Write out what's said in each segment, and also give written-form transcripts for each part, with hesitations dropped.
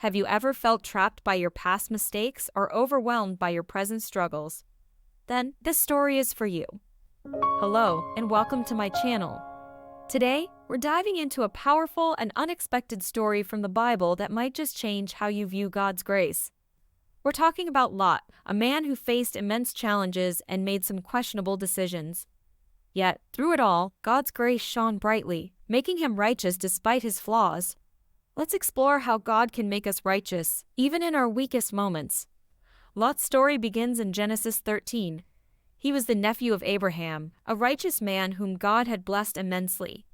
Have you ever felt trapped by your past mistakes or overwhelmed by your present struggles? Then, this story is for you. Hello, and welcome to my channel. Today, we're diving into a powerful and unexpected story from the Bible that might just change how you view God's grace. We're talking about Lot, a man who faced immense challenges and made some questionable decisions. Yet, through it all, God's grace shone brightly, making him righteous despite his flaws. Let's explore how God can make us righteous, even in our weakest moments. Lot's story begins in Genesis 13. He was the nephew of Abraham, a righteous man whom God had blessed immensely.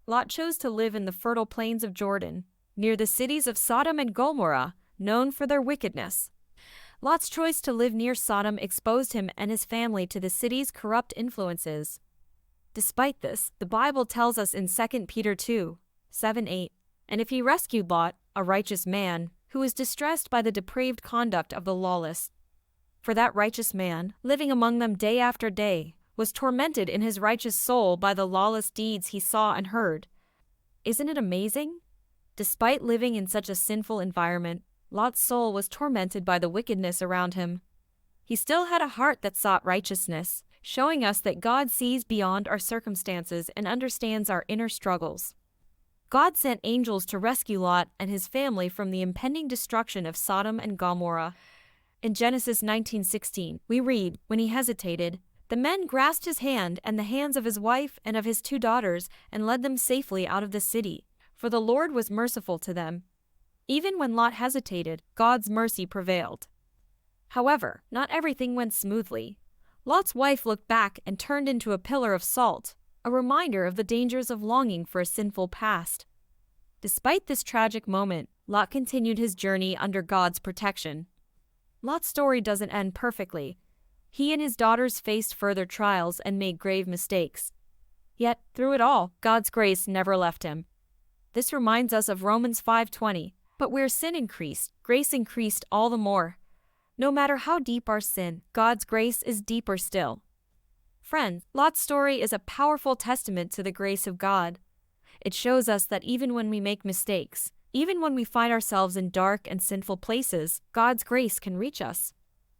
Lot chose to live in the fertile plains of Jordan, near the cities of Sodom and Gomorrah, known for their wickedness. Lot's choice to live near Sodom exposed him and his family to the city's corrupt influences. Despite this, the Bible tells us in 2 Peter 2:7-8, and if he rescued Lot, a righteous man, who was distressed by the depraved conduct of the lawless. For that righteous man, living among them day after day, was tormented in his righteous soul by the lawless deeds he saw and heard. Isn't it amazing? Despite living in such a sinful environment, Lot's soul was tormented by the wickedness around him. He still had a heart that sought righteousness, showing us that God sees beyond our circumstances and understands our inner struggles. God sent angels to rescue Lot and his family from the impending destruction of Sodom and Gomorrah. In Genesis 19:16, we read, when he hesitated, the men grasped his hand and the hands of his wife and of his 2 daughters and led them safely out of the city, for the Lord was merciful to them. Even when Lot hesitated, God's mercy prevailed. However, not everything went smoothly. Lot's wife looked back and turned into a pillar of salt, a reminder of the dangers of longing for a sinful past. Despite this tragic moment, Lot continued his journey under God's protection. Lot's story doesn't end perfectly. He and his daughters faced further trials and made grave mistakes. Yet, through it all, God's grace never left him. This reminds us of Romans 5:20, but where sin increased, grace increased all the more. No matter how deep our sin, God's grace is deeper still. Friends, Lot's story is a powerful testament to the grace of God. It shows us that even when we make mistakes, even when we find ourselves in dark and sinful places, God's grace can reach us.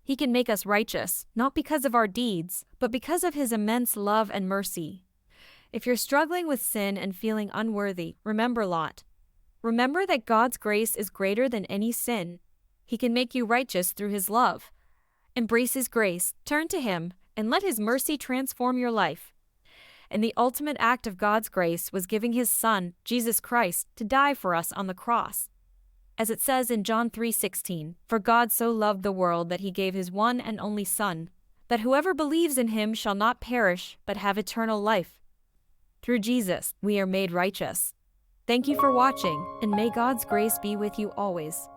He can make us righteous, not because of our deeds, but because of His immense love and mercy. If you're struggling with sin and feeling unworthy, remember Lot. Remember that God's grace is greater than any sin. He can make you righteous through His love. Embrace His grace, turn to Him, and let His mercy transform your life. And the ultimate act of God's grace was giving His Son, Jesus Christ, to die for us on the cross. As it says in John 3:16, "For God so loved the world that He gave His one and only Son, that whoever believes in Him shall not perish, but have eternal life." Through Jesus, we are made righteous. Thank you for watching, and may God's grace be with you always.